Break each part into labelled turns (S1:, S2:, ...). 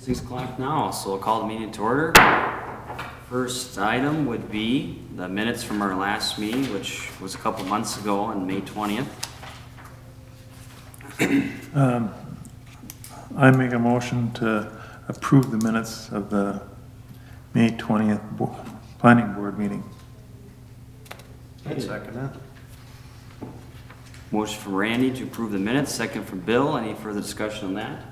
S1: 6 o'clock now, so I'll call the meeting to order. First item would be the minutes from our last meeting, which was a couple months ago on May 20th.
S2: I make a motion to approve the minutes of the May 20th planning board meeting.
S3: I'd second that.
S1: Motion from Randy to approve the minutes, second from Bill. Any further discussion on that?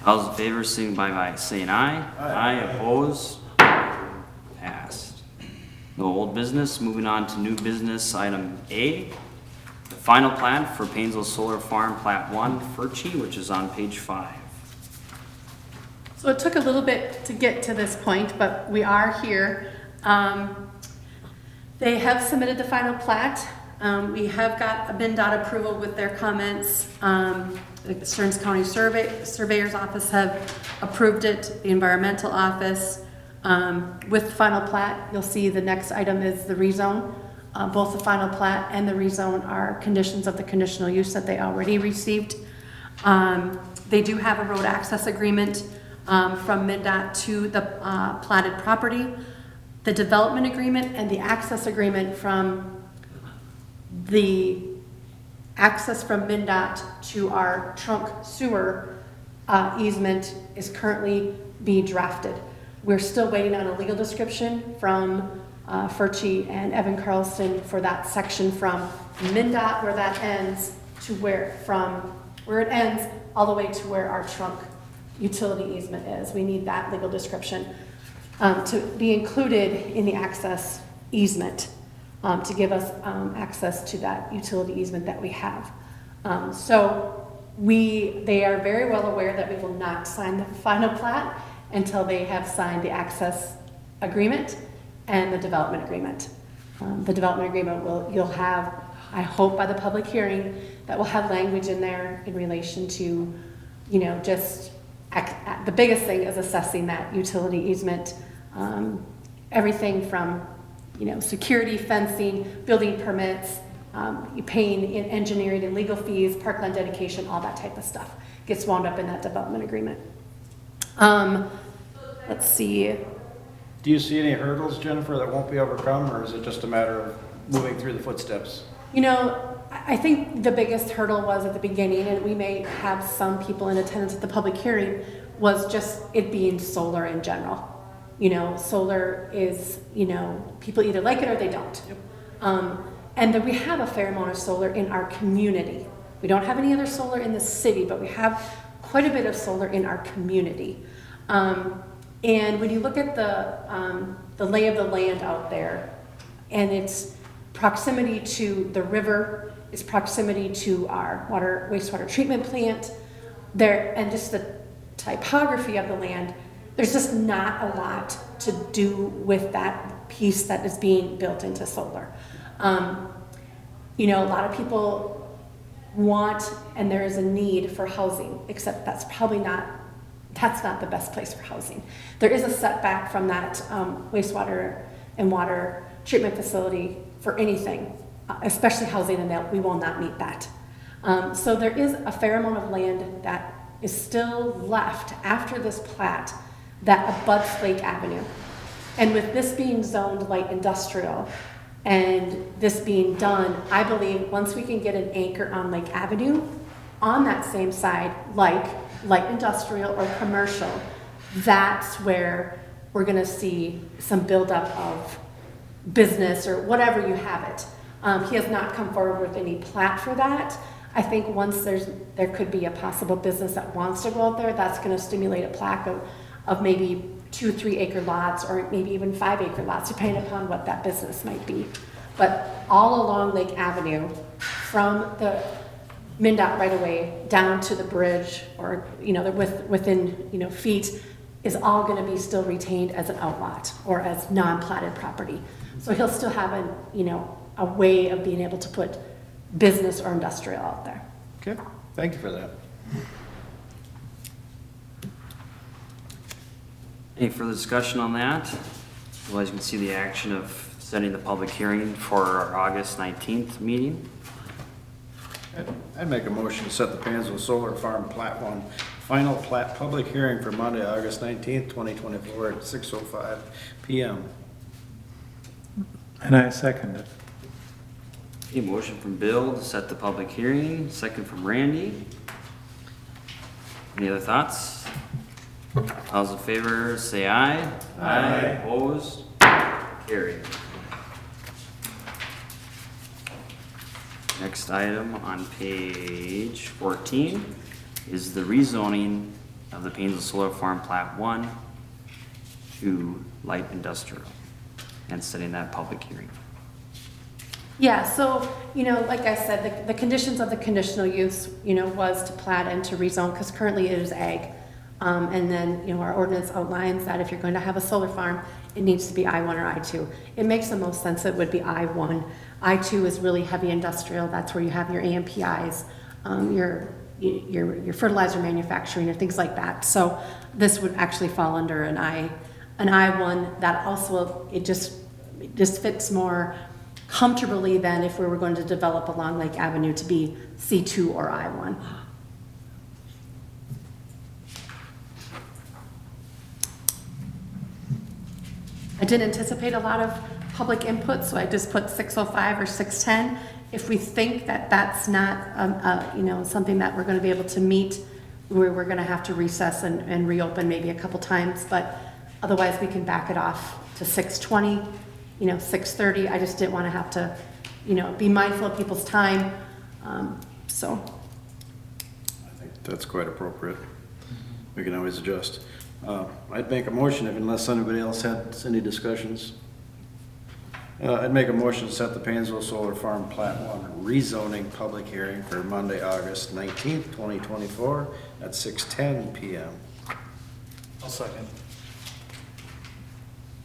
S1: All those in favor, signify by saying aye. Aye. Opposed? Passed. No old business. Moving on to new business, item A. The final plat for Painesville Solar Farm, Plat 1, Furchy, which is on page 5.
S4: So it took a little bit to get to this point, but we are here. They have submitted the final plat. We have got a BINDOT approval with their comments. The Stearns County Surveyor's Office have approved it, the Environmental Office. With the final plat, you'll see the next item is the rezone. Both the final plat and the rezone are conditions of the conditional use that they already received. They do have a road access agreement from MnDOT to the platted property. The development agreement and the access agreement from MnDOT to our trunk sewer easement is currently being drafted. We're still waiting on a legal description from Furchy and Evan Carlson for that section from MnDOT where that ends to where it ends all the way to where our trunk utility easement is. We need that legal description to be included in the access easement to give us access to that utility easement that we have. They are very well aware that we will not sign the final plat until they have signed the access agreement and the development agreement. The development agreement you'll have, I hope by the public hearing, that will have language in there in relation to, just the biggest thing is assessing that utility easement. Everything from, security, fencing, building permits, paying in engineering and legal fees, parkland dedication, all that type of stuff gets wound up in that development agreement. Let's see.
S3: Do you see any hurdles, Jennifer, that won't be overcome, or is it just a matter of moving through the footsteps?
S4: I think the biggest hurdle was at the beginning, and we may have some people in attendance at the public hearing, was just it being solar in general. Solar is, people either like it or they don't.
S3: Yep.
S4: And then we have a fair amount of solar in our community. We don't have any other solar in the city, but we have quite a bit of solar in our community. And when you look at the lay of the land out there, and its proximity to the river, its proximity to our wastewater treatment plant, and just the typography of the land, there's just not a lot to do with that piece that is being built into solar. A lot of people want, and there is a need for housing, except that's not the best place for housing. There is a setback from that wastewater and water treatment facility for anything, especially housing, and that we will not meet that. So there is a fair amount of land that is still left after this plat that abuts Lake Avenue. And with this being zoned light industrial and this being done, I believe once we can get an anchor on Lake Avenue, on that same side, like light industrial or commercial, that's where we're gonna see some buildup of business or whatever you have it. He has not come forward with any plat for that. I think once there could be a possible business that wants to go out there, that's gonna stimulate a plaque of maybe 2-3 acre lots, or maybe even 5 acre lots, depending upon what that business might be. But all along Lake Avenue, from the MnDOT right away down to the bridge, or within feet, is all going to be still retained as an outlot or as non-platted property. So he'll still have a way of being able to put business or industrial out there.
S3: Okay, thank you for that.
S1: Any further discussion on that? Otherwise, you can see the action of setting the public hearing for our August 19th meeting.
S3: I'd make a motion to set the Painesville Solar Farm Plat 1 final plat public hearing for Monday, August 19th, 2024 at 6:05 PM.
S2: And I second it.
S1: A motion from Bill to set the public hearing, second from Randy. Any other thoughts? All those in favor, say aye. Aye. Opposed? Carried. Next item on page 14 is the rezoning of the Painesville Solar Farm Plat 1 to light industrial and setting that public hearing.
S4: Yeah, so, like I said, the conditions of the conditional use, was to plat and to rezone, because currently it is ag. And then, our ordinance outlines that if you're going to have a solar farm, it needs to be I-1 or I-2. It makes the most sense it would be I-1. I-2 is really heavy industrial, that's where you have your AMPIs, your fertilizer manufacturing, or things like that. So this would actually fall under an I-1 that also, it just fits more comfortably than if we were going to develop along Lake Avenue to be C2 or I-1. I didn't anticipate a lot of public input, so I just put 6:05 or 6:10. If we think that that's not, something that we're going to be able to meet, we're going to have to recess and reopen maybe a couple times, but otherwise we can back it off to 6:20, 6:30. I just didn't want to have to, be mindful of people's time, so.
S3: I think that's quite appropriate. We can always adjust. I'd make a motion, unless anybody else had any discussions. I'd make a motion to set the Painesville Solar Farm Plat 1 rezoning public hearing for Monday, August 19th, 2024 at 6:10 PM.
S5: I'll second.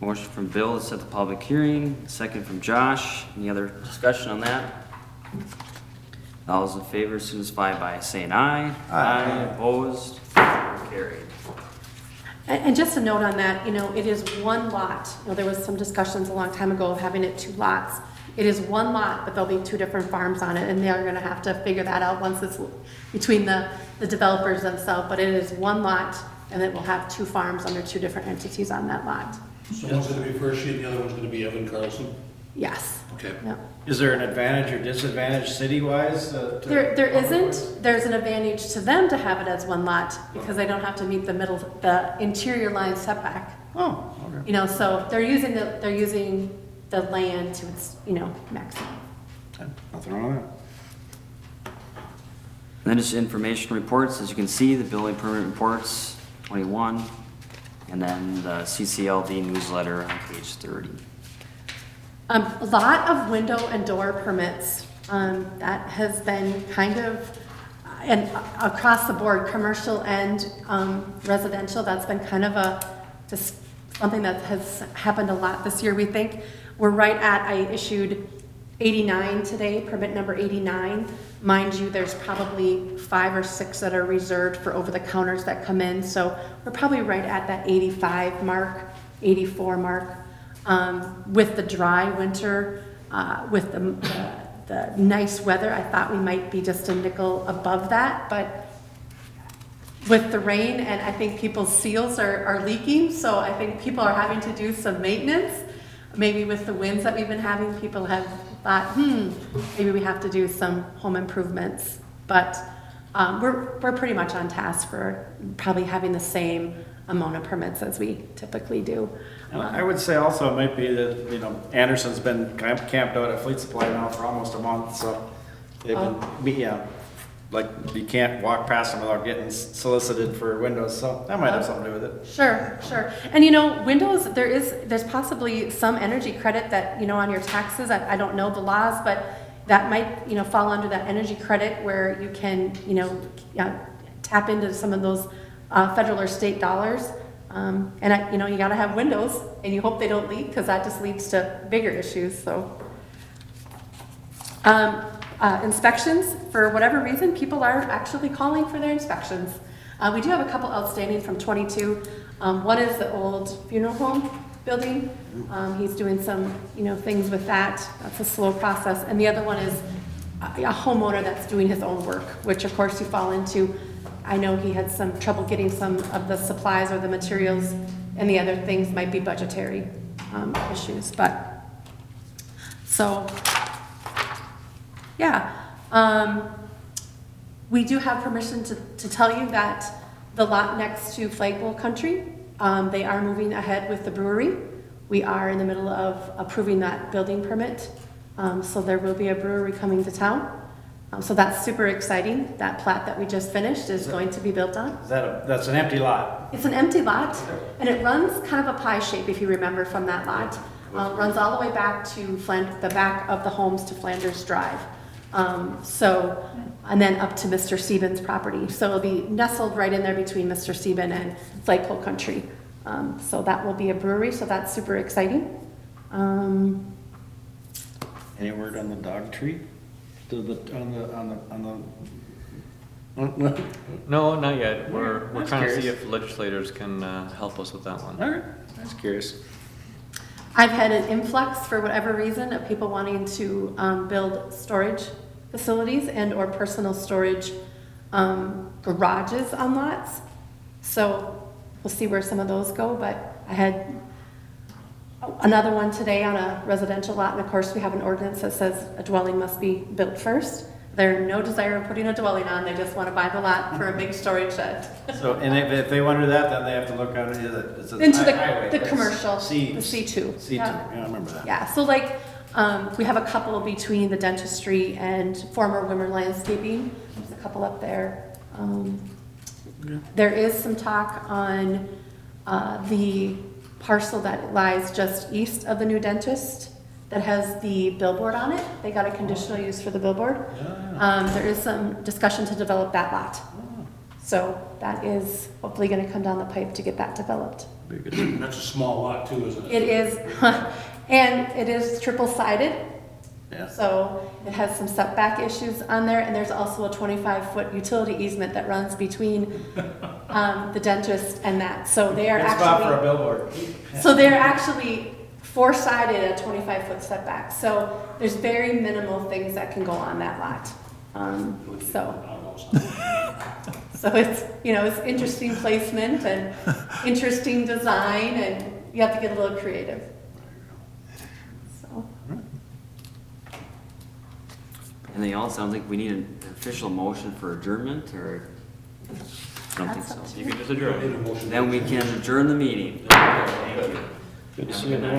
S1: Motion from Bill to set the public hearing, second from Josh. Any other discussion on that? All those in favor signify by saying aye. Aye. Opposed? Carried.
S4: And just a note on that, it is one lot. There was some discussions a long time ago of having it 2 lots. It is one lot, but there'll be 2 different farms on it, and they're gonna have to figure that out once it's between the developers themselves. But it is one lot, and it will have 2 farms under 2 different entities on that lot.
S5: So one's gonna be First Sheet, and the other one's gonna be Evan Carlson?
S4: Yes.
S5: Okay.
S4: Yep.
S3: Is there an advantage or disadvantage city-wise?
S4: There isn't. There's an advantage to them to have it as one lot, because they don't have to meet the interior line setback.
S3: Oh, okay.
S4: So they're using the land to its, maximum.
S3: Nothing wrong with that.
S1: And then just information reports, as you can see, the building permit reports, 21, and then the CCLD newsletter on page 30.
S4: A lot of window and door permits, that has been kind of, and across the board, commercial and residential, that's been kind of just something that has happened a lot this year, we think. We're right at, I issued 89 today, permit number 89. Mind you, there's probably 5 or 6 that are reserved for over-the-counters that come in, so we're probably right at that 85 mark, 84 mark. With the dry winter, with the nice weather, I thought we might be just a nickel above that, but with the rain, and I think people's seals are leaking, so I think people are having to do some maintenance. Maybe with the winds that we've been having, people have thought, maybe we have to do some home improvements. But we're pretty much on task for probably having the same amount of permits as we typically do.
S3: And I would say also it might be that, Anderson's been camped out at Fleet Supply now for almost a month, so they've been, like, you can't walk past them without getting solicited for windows, so that might have something to do with it.
S4: Sure. And windows, there's possibly some energy credit that, on your taxes, I don't know the laws, but that might, fall under that energy credit where you can, tap into some of those federal or state dollars. And you gotta have windows, and you hope they don't leak, because that just leads to bigger issues, so. Inspections, for whatever reason, people are actually calling for their inspections. We do have a couple outstanding from 22. One is the old funeral home building. He's doing some, things with that. That's a slow process. And the other one is a homeowner that's doing his own work, which of course you fall into I know he had some trouble getting some of the supplies or the materials, and the other things might be budgetary issues, but, so, yeah. We do have permission to tell you that the lot next to Flagpole Country, they are moving ahead with the brewery. We are in the middle of approving that building permit, so there will be a brewery coming to town. So that's super exciting. That plat that we just finished is going to be built on.
S3: Is that that's an empty lot?
S4: It's an empty lot, and it runs kind of a pie shape, if you remember from that lot. Runs all the way back to the back of the homes to Flanders Drive. And then up to Mr. Stevens' property. So it'll be nestled right in there between Mr. Stevens and Flagpole Country. So that will be a brewery, so that's super exciting.
S3: Any word on the dog tree? On the
S6: No, not yet. We're
S3: I'm
S6: trying to see
S3: curious.
S6: if legislators can help us with that one.
S3: All right, I was curious.
S4: I've had an influx, for whatever reason, of people wanting to build storage facilities and or personal storage garages on lots. So we'll see where some of those go, but I had another one today on a residential lot, and of course we have an ordinance that says a dwelling must be built first. They're no desire of putting a dwelling on, they just want to buy the lot for a big storage shed.
S3: So, and if they want to do that, then they have to look out it's a
S4: Into
S3: highway.
S4: the
S3: That's
S4: commercial,
S3: C,
S4: the C2.
S3: C2, yeah, I remember that.
S4: Yeah, so like, we have a couple between the dentistry and former Wimmer Landscaping. There's a couple up there. There is some talk on the parcel that lies just east of the new dentist that has the billboard on it. They got a conditional use for the billboard. There is some discussion to develop that lot. So that is hopefully gonna come down the pipe to get that developed.
S5: That's a small lot too, isn't it?
S4: It is, and it is triple-sided.
S3: Yeah.
S4: So it has some setback issues on there, and there's also a 25-foot utility easement that runs between the dentist and that. So they are
S3: Good spot for a
S4: actually,
S3: billboard.
S4: so they're actually four-sided at a 25-foot setback. So there's very minimal things that can go on that lot. So it's, you know, it's interesting placement and interesting design, and you have to get a little creative. So.
S1: Anything else? Sounds like we need an official motion for adjournment, or? I don't think so.
S6: You can just
S5: Need a
S6: adjourn.
S5: motion.
S1: Then we can adjourn the meeting. Thank you.
S3: Good to see everyone.